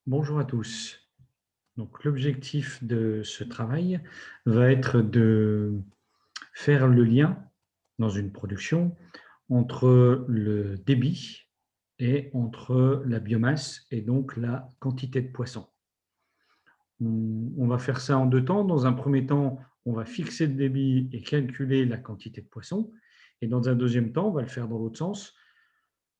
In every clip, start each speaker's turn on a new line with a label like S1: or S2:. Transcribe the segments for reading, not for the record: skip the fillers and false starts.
S1: Bonjour à tous. Donc, l'objectif de ce travail va être de faire le lien dans une production entre le débit et entre la biomasse et donc la quantité de poisson. On va faire ça en deux temps. Dans un premier temps, on va fixer le débit et calculer la quantité de poisson. Et dans un deuxième temps, on va le faire dans l'autre sens,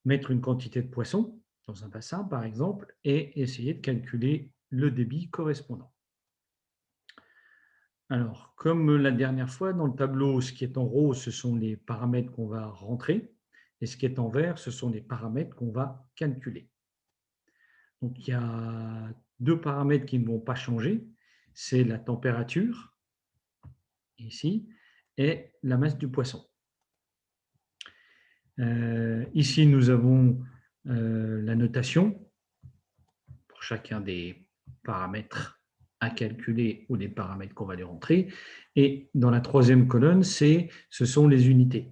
S1: mettre une quantité de poisson dans un bassin, par exemple, et essayer de calculer le débit correspondant. Alors, comme la dernière fois, dans le tableau, ce qui est en rose, ce sont les paramètres qu'on va rentrer, et ce qui est en vert, ce sont les paramètres qu'on va calculer. Donc, il y a deux paramètres qui ne vont pas changer, c'est la température, ici, et la masse du poisson. Ici, nous avons la notation pour chacun des paramètres à calculer ou des paramètres qu'on va les rentrer. Et dans la troisième colonne, ce sont les unités.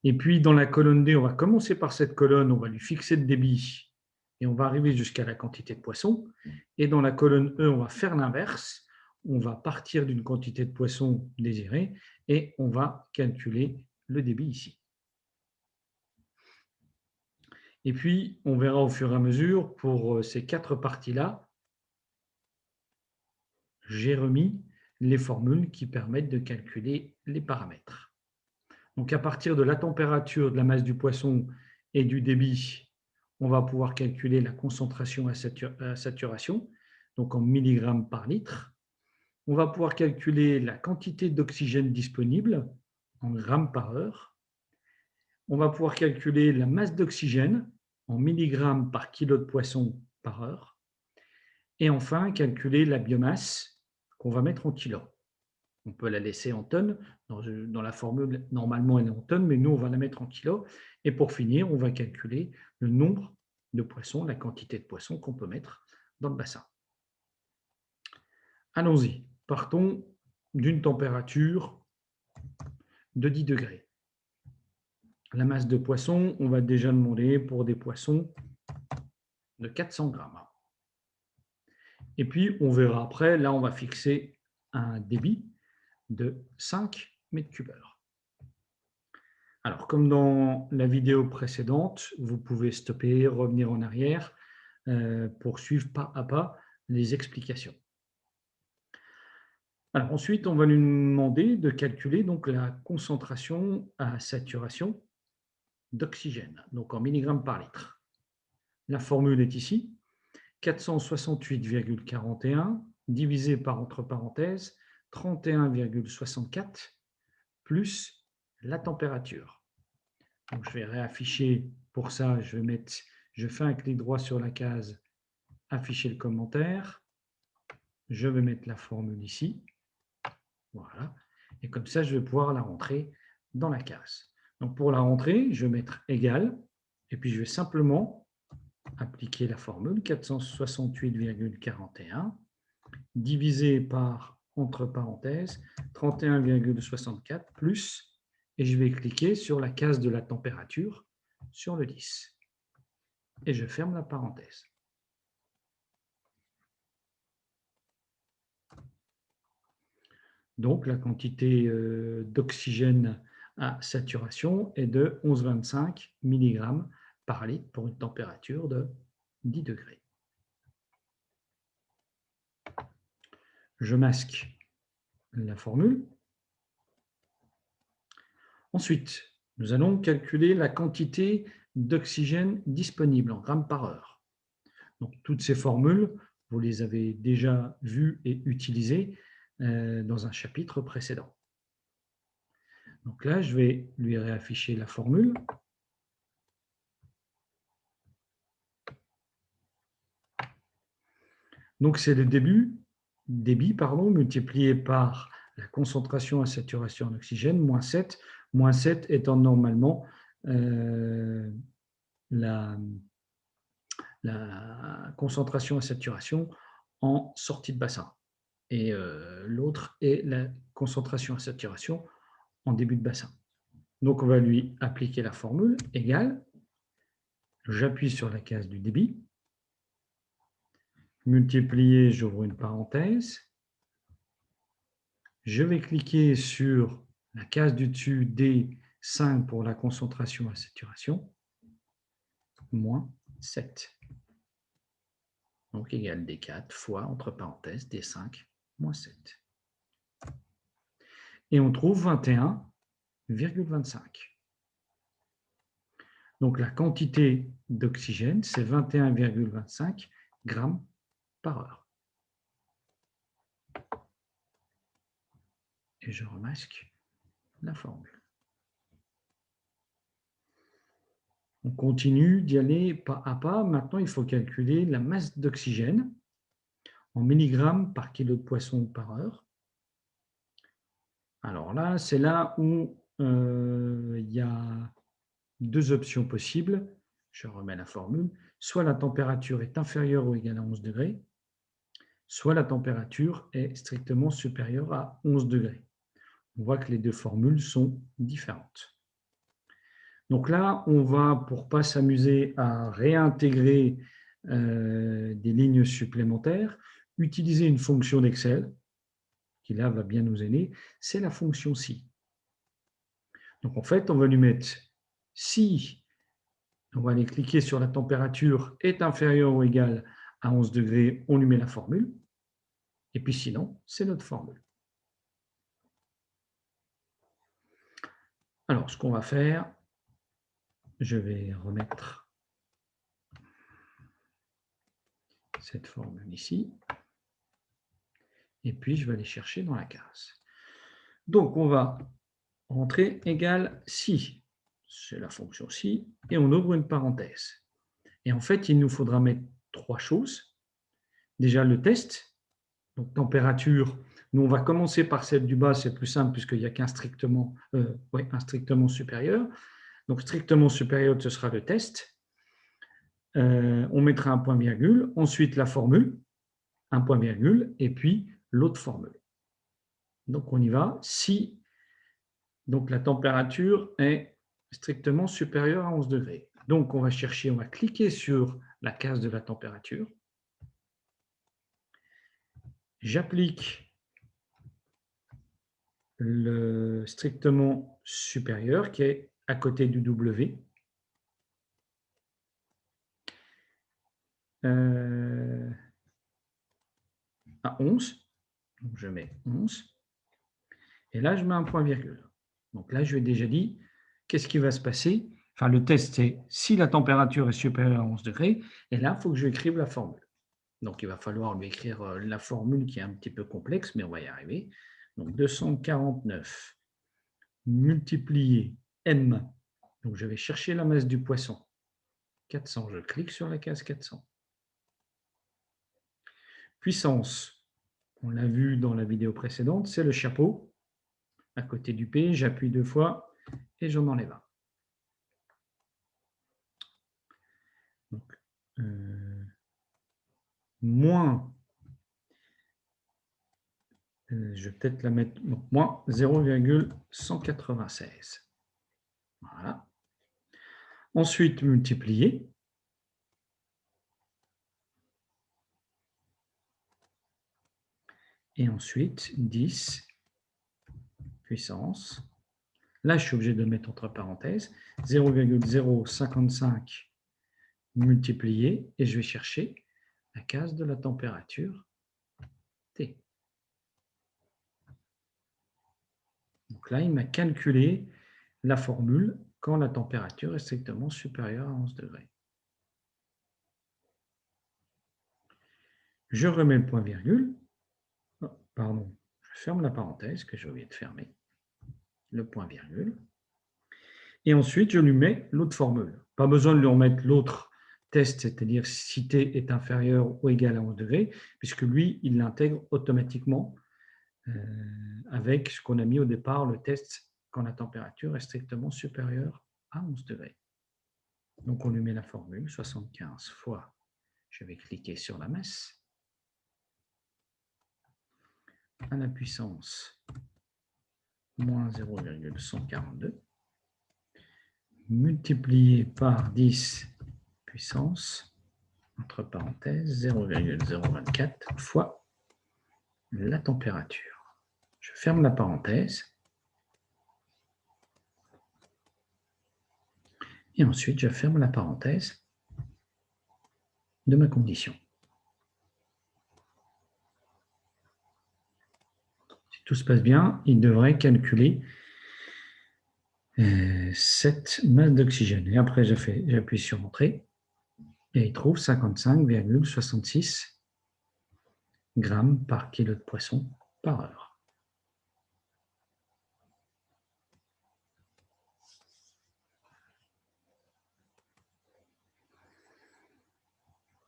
S1: Et puis, dans la colonne D, on va commencer par cette colonne, on va lui fixer le débit et on va arriver jusqu'à la quantité de poisson. Et dans la colonne E, on va faire l'inverse. On va partir d'une quantité de poisson désirée et on va calculer le débit ici. Et puis, on verra au fur et à mesure, pour ces quatre parties-là, j'ai remis les formules qui permettent de calculer les paramètres. Donc, à partir de la température, de la masse du poisson et du débit, on va pouvoir calculer la concentration à saturation, donc en milligrammes par litre. On va pouvoir calculer la quantité d'oxygène disponible en grammes par heure. On va pouvoir calculer la masse d'oxygène en milligrammes par kilo de poisson par heure. Et enfin, calculer la biomasse qu'on va mettre en kilos. On peut la laisser en tonnes. Dans la formule, normalement, elle est en tonnes, mais nous, on va la mettre en kilos. Et pour finir, on va calculer le nombre de poissons, la quantité de poissons qu'on peut mettre dans le bassin. Allons-y. Partons d'une température de 10 degrés. La masse de poisson, on va déjà demander pour des poissons de 400 grammes. Et puis, on verra après, là, on va fixer un débit de 5 mètres cubes heure. Alors, comme dans la vidéo précédente, vous pouvez stopper, revenir en arrière pour suivre pas à pas les explications. Alors, ensuite, on va lui demander de calculer donc la concentration à saturation d'oxygène, donc en milligrammes par litre. La formule est ici, 468,41 divisé par, entre parenthèses, 31,64 plus la température. Donc, je vais réafficher pour ça, je fais un clic droit sur la case afficher le commentaire. Je vais mettre la formule ici. Voilà. Et comme ça, je vais pouvoir la rentrer dans la case. Donc, pour la rentrer, je vais mettre égal. Et puis, je vais simplement appliquer la formule 468,41 divisé par, entre parenthèses, 31,64 plus, et je vais cliquer sur la case de la température sur le 10. Et je ferme la parenthèse. Donc, la quantité d'oxygène à saturation est de 11,25 mg par litre pour une température de 10 degrés. Je masque la formule. Ensuite, nous allons calculer la quantité d'oxygène disponible en grammes par heure. Donc, toutes ces formules, vous les avez déjà vues et utilisées dans un chapitre précédent. Donc là, je vais lui réafficher la formule. Donc, c'est le débit multiplié par la concentration à saturation en oxygène, moins 7 étant normalement la concentration à saturation en sortie de bassin. Et l'autre est la concentration à saturation en début de bassin. Donc, on va lui appliquer la formule égale. J'appuie sur la case du débit. multiplié, j'ouvre une parenthèse. Je vais cliquer sur la case du dessus D5 pour la concentration à saturation, moins 7. Donc égal D4 fois, entre parenthèses, D5 moins 7. Et on trouve 21,25. Donc la quantité d'oxygène, c'est 21,25 grammes par heure. Et je remasque la formule. On continue d'y aller pas à pas. Maintenant, il faut calculer la masse d'oxygène en milligrammes par kilo de poisson par heure. Alors là, c'est là où il y a deux options possibles. Je remets la formule. Soit la température est inférieure ou égale à 11 degrés, soit la température est strictement supérieure à 11 degrés. On voit que les deux formules sont différentes. Donc là, on va, pour ne pas s'amuser à réintégrer des lignes supplémentaires, utiliser une fonction d'Excel, qui là va bien nous aider, c'est la fonction si. Donc en fait, on va lui mettre si, on va aller cliquer sur la température est inférieure ou égale à 11 degrés, on lui met la formule, et puis sinon, c'est notre formule. Alors, ce qu'on va faire, je vais remettre cette formule ici, et puis je vais aller chercher dans la case. Donc, on va rentrer égale si, c'est la fonction si, et on ouvre une parenthèse. Et en fait, il nous faudra mettre trois choses. Déjà, le test, donc température. Nous, on va commencer par celle du bas, c'est plus simple puisqu'il n'y a qu'un strictement, un strictement supérieur. Donc, strictement supérieur, ce sera le test. On mettra un point-virgule, ensuite la formule, un point-virgule, et puis l'autre formule. Donc, on y va. Si donc la température est strictement supérieure à 11 degrés. Donc, on va chercher, on va cliquer sur la case de la température. J'applique le strictement supérieur qui est à côté du W. À 11. Donc, je mets 11. Et là, je mets un point-virgule. Donc là, je lui ai déjà dit, qu'est-ce qui va se passer? Enfin, le test, c'est si la température est supérieure à 11 degrés. Et là, il faut que je écrive la formule. Donc, il va falloir lui écrire la formule qui est un petit peu complexe, mais on va y arriver. Donc, 249 multiplié M. Donc, je vais chercher la masse du poisson. 400, je clique sur la case 400. Puissance, on l'a vu dans la vidéo précédente, c'est le chapeau. À côté du P, j'appuie deux fois et j'en enlève un. Donc, moins, je vais peut-être la mettre, donc moins 0,196. Voilà. Ensuite, multiplier. Et ensuite, 10 puissance. Là, je suis obligé de mettre entre parenthèses 0,055 multiplié et je vais chercher la case de la température T. Donc là, il m'a calculé la formule quand la température est strictement supérieure à 11 degrés. Je remets le point-virgule. Oh, pardon, je ferme la parenthèse que j'ai oublié de fermer. Le point-virgule. Et ensuite, je lui mets l'autre formule. Pas besoin de lui remettre l'autre test, c'est-à-dire si T est inférieur ou égal à 11 degrés, puisque lui, il l'intègre automatiquement avec ce qu'on a mis au départ, le test quand la température est strictement supérieure à 11 degrés. Donc, on lui met la formule 75 fois, je vais cliquer sur la masse, à la puissance moins 0,142, multiplié par 10 puissance entre parenthèses, 0,024 fois la température. Je ferme la parenthèse. Et ensuite, je ferme la parenthèse de ma condition. Si tout se passe bien, il devrait calculer cette masse d'oxygène. Et après, j'appuie sur Entrée et il trouve 55,66 grammes par kilo de poisson par heure.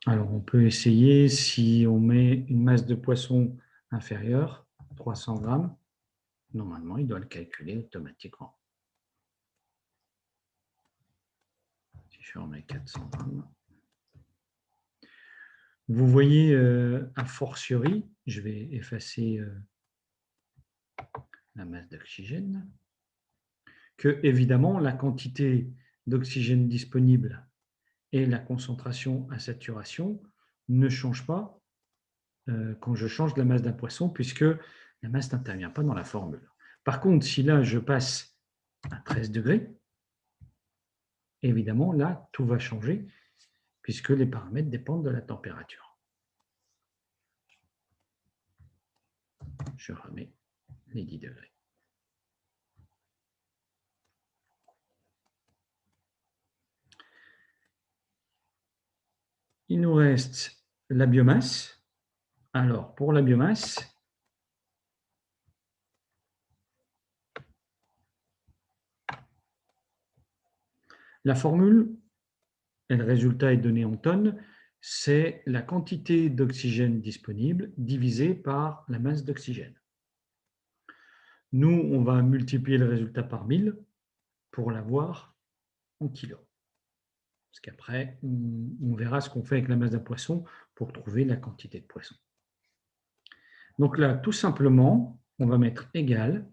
S1: Alors, on peut essayer si on met une masse de poisson inférieure, 300 grammes. Normalement, il doit le calculer automatiquement. Si je remets 400 grammes. Vous voyez, a fortiori, je vais effacer la masse d'oxygène, que évidemment, la quantité d'oxygène disponible et la concentration à saturation ne changent pas quand je change la masse d'un poisson, puisque la masse n'intervient pas dans la formule. Par contre, si là, je passe à 13 degrés, évidemment, là, tout va changer, puisque les paramètres dépendent de la température. Je remets les 10 degrés. Il nous reste la biomasse. Alors, pour la biomasse, la formule, et le résultat est donné en tonnes, c'est la quantité d'oxygène disponible divisée par la masse d'oxygène. Nous, on va multiplier le résultat par 1000 pour l'avoir en kilos. Parce qu'après, on verra ce qu'on fait avec la masse d'un poisson pour trouver la quantité de poisson. Donc là, tout simplement, on va mettre égal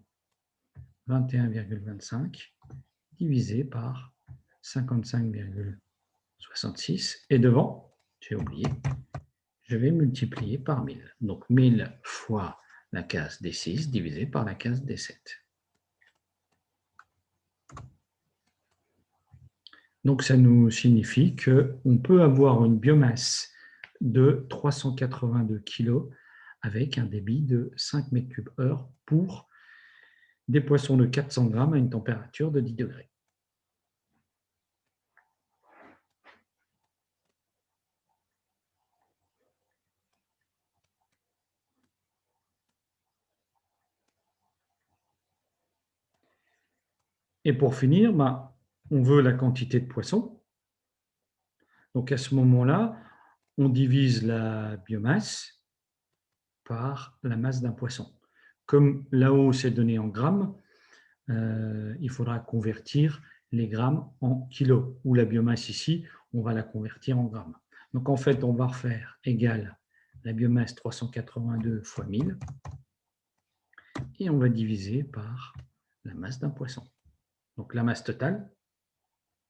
S1: 21,25 divisé par 55,66. Et devant, j'ai oublié, je vais multiplier par 1000. Donc 1000 fois la case D6 divisé par la case D7. Donc ça nous signifie qu'on peut avoir une biomasse de 382 kg avec un débit de 5 m3/h pour des poissons de 400 grammes à une température de 10 degrés. Et pour finir, on veut la quantité de poissons. Donc à ce moment-là, on divise la biomasse par la masse d'un poisson. Comme là-haut, c'est donné en grammes, il faudra convertir les grammes en kilos, ou la biomasse ici, on va la convertir en grammes. Donc en fait, on va refaire égal la biomasse 382 fois 1000, et on va diviser par la masse d'un poisson. Donc la masse totale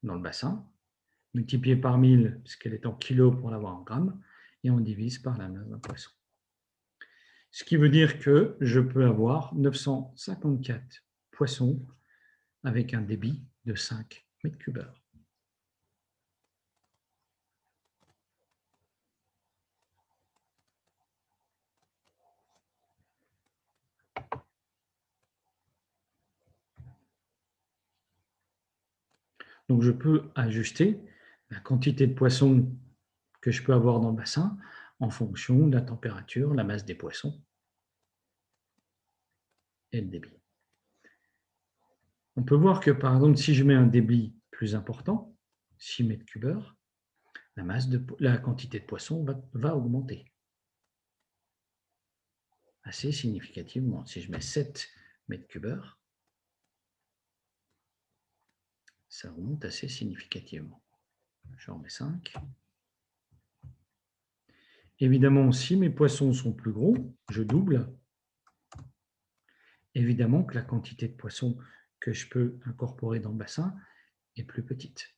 S1: dans le bassin, multipliée par 1000, puisqu'elle est en kilos pour l'avoir en grammes, et on divise par la masse d'un poisson. Ce qui veut dire que je peux avoir 954 poissons avec un débit de 5 m3/h. Donc je peux ajuster la quantité de poissons que je peux avoir dans le bassin en fonction de la température, la masse des poissons et le débit. On peut voir que, par exemple, si je mets un débit plus important, 6 m3/h, la quantité de poissons va augmenter assez significativement. Si je mets 7 m3/h, ça remonte assez significativement. Je remets 5. Évidemment, si mes poissons sont plus gros, je double. Évidemment que la quantité de poissons que je peux incorporer dans le bassin est plus petite.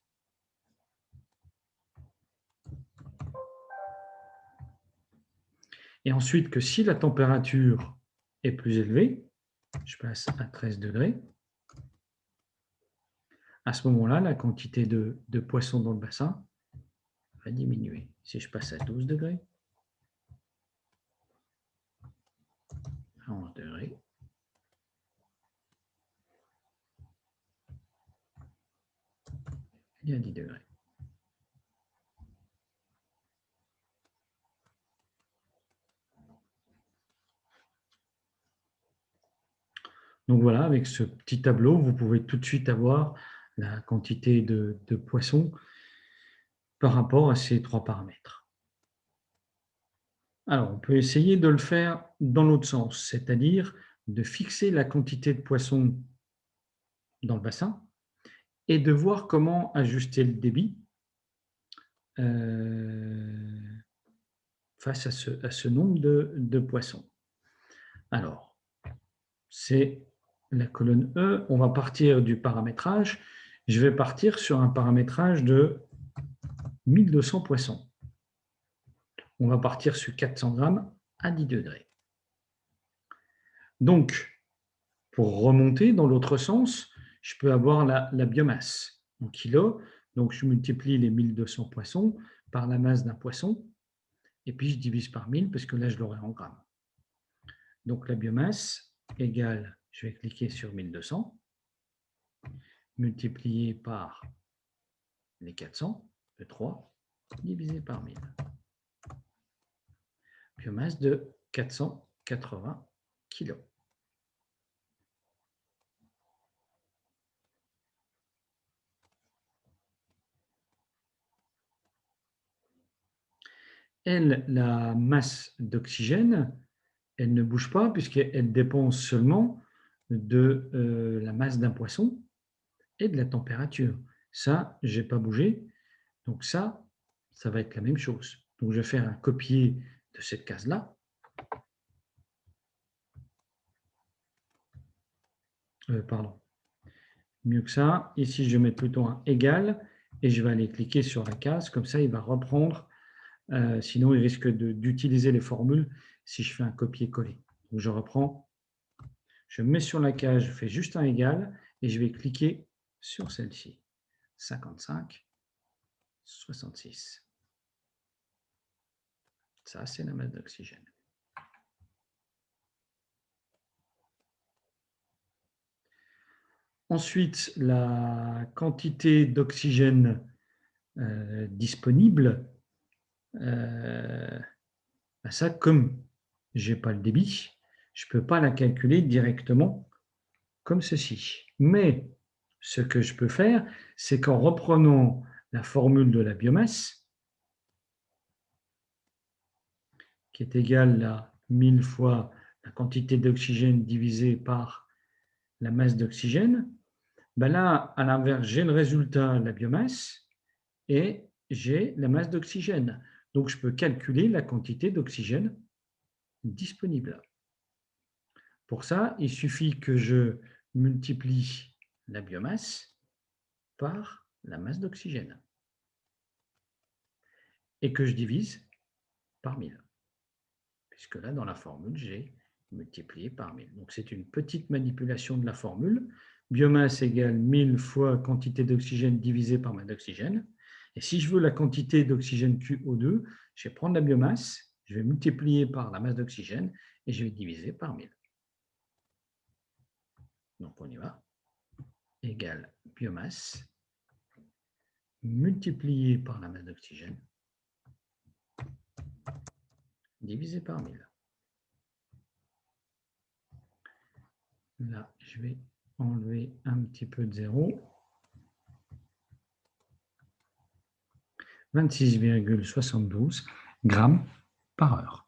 S1: Et ensuite que si la température est plus élevée, je passe à 13 degrés, à ce moment-là, la quantité de poisson dans le bassin va diminuer. Si je passe à 12 degrés, à 11 degrés, et à 10 degrés. Donc voilà, avec ce petit tableau, vous pouvez tout de suite avoir la quantité de poisson par rapport à ces trois paramètres. Alors, on peut essayer de le faire dans l'autre sens, c'est-à-dire de fixer la quantité de poisson dans le bassin et de voir comment ajuster le débit face à ce nombre de poissons. Alors, c'est la colonne E. On va partir du paramétrage. Je vais partir sur un paramétrage de 1200 poissons. On va partir sur 400 grammes à 10 degrés. Donc, pour remonter dans l'autre sens, je peux avoir la biomasse en kilos. Donc, je multiplie les 1200 poissons par la masse d'un poisson. Et puis, je divise par 1000 parce que là, je l'aurai en grammes. Donc, la biomasse égale, je vais cliquer sur 1200, multiplié par les 400, de 3, divisé par 1000. Biomasse de 480 kg. Elle, la masse d'oxygène, elle ne bouge pas puisqu'elle dépend seulement de la masse d'un poisson et de la température. Ça, je n'ai pas bougé. Donc ça va être la même chose. Donc je vais faire un copier de cette case-là. Pardon. Mieux que ça. Ici, je vais mettre plutôt un égal et je vais aller cliquer sur la case. Comme ça, il va reprendre. Sinon, il risque d'utiliser les formules si je fais un copier-coller. Donc je reprends. Je mets sur la case, je fais juste un égal et je vais cliquer sur celle-ci. 55, 66. Ça, c'est la masse d'oxygène. Ensuite, la quantité d'oxygène disponible, ça, comme je n'ai pas le débit, je ne peux pas la calculer directement comme ceci. Mais ce que je peux faire, c'est qu'en reprenant la formule de la biomasse, qui est égale à 1000 fois la quantité d'oxygène divisée par la masse d'oxygène, ben là, à l'inverse, j'ai le résultat de la biomasse et j'ai la masse d'oxygène. Donc, je peux calculer la quantité d'oxygène disponible. Pour ça, il suffit que je multiplie la biomasse par la masse d'oxygène et que je divise par 1000. Puisque là, dans la formule, j'ai multiplié par 1000. Donc, c'est une petite manipulation de la formule. Biomasse égale 1000 fois quantité d'oxygène divisé par masse d'oxygène. Et si je veux la quantité d'oxygène QO2, je vais prendre la biomasse, je vais multiplier par la masse d'oxygène et je vais diviser par 1000. Donc, on y va. Égale biomasse multiplié par la masse d'oxygène divisé par 1000. Là, je vais enlever un petit peu de zéro. 26,72 grammes par heure.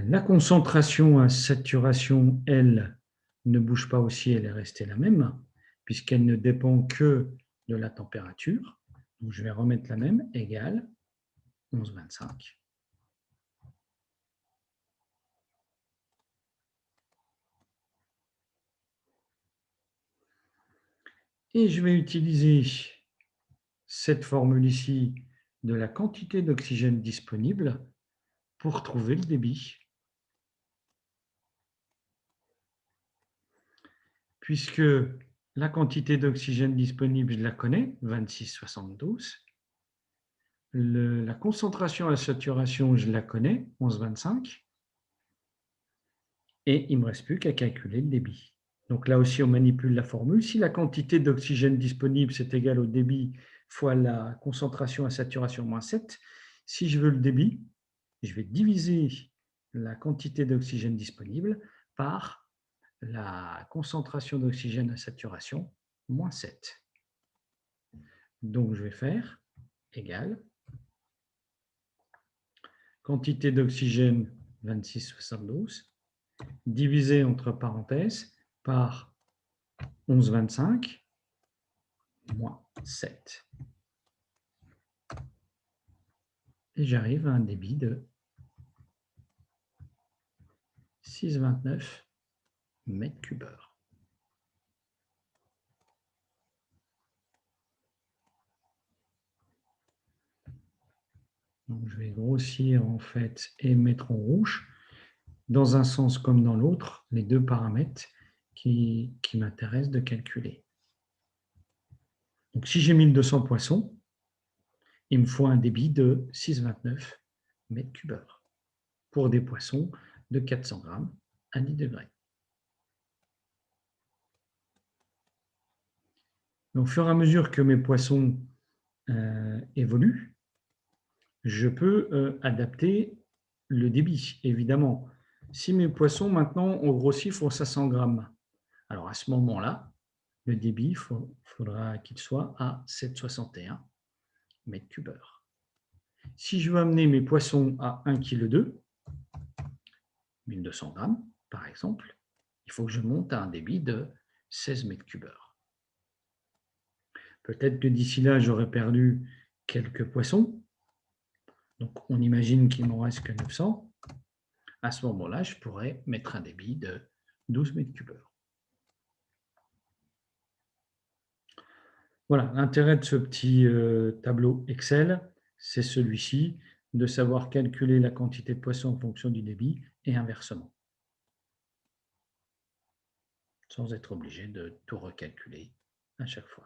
S1: La concentration à saturation, elle, ne bouge pas aussi, elle est restée la même, puisqu'elle ne dépend que de la température. Donc, je vais remettre la même, égale 11,25. Et je vais utiliser cette formule ici de la quantité d'oxygène disponible pour trouver le débit. Puisque la quantité d'oxygène disponible, je la connais, 26,72. La concentration à saturation, je la connais, 11,25. Et il ne me reste plus qu'à calculer le débit. Donc là aussi, on manipule la formule. Si la quantité d'oxygène disponible, c'est égal au débit fois la concentration à saturation moins 7, si je veux le débit, je vais diviser la quantité d'oxygène disponible par la concentration d'oxygène à saturation moins 7. Donc, je vais faire égal quantité d'oxygène 26,72 divisé entre parenthèses par 11,25 moins 7. Et j'arrive à un débit de 6,29 mètres cubes heure. Donc, je vais grossir en fait et mettre en rouge, dans un sens comme dans l'autre, les deux paramètres qui m'intéressent de calculer. Donc, si j'ai 1200 poissons, il me faut un débit de 6,29 mètres cubes heure pour des poissons de 400 grammes à 10 degrés. Donc, au fur et à mesure que mes poissons évoluent, je peux adapter le débit, évidemment. Si mes poissons, maintenant, ont grossi, font 500 grammes, alors à ce moment-là, le débit, il faudra qu'il soit à 7,61 mètres cubes heure. Si je veux amener mes poissons à 1,2 kg, 1200 grammes, par exemple, il faut que je monte à un débit de 16 mètres cubes heure. Peut-être que d'ici là, j'aurai perdu quelques poissons. Donc, on imagine qu'il ne m'en reste que 900. À ce moment-là, je pourrais mettre un débit de 12 mètres cubes heure. Voilà, l'intérêt de ce petit tableau Excel, c'est celui-ci, de savoir calculer la quantité de poissons en fonction du débit et inversement, sans être obligé de tout recalculer à chaque fois.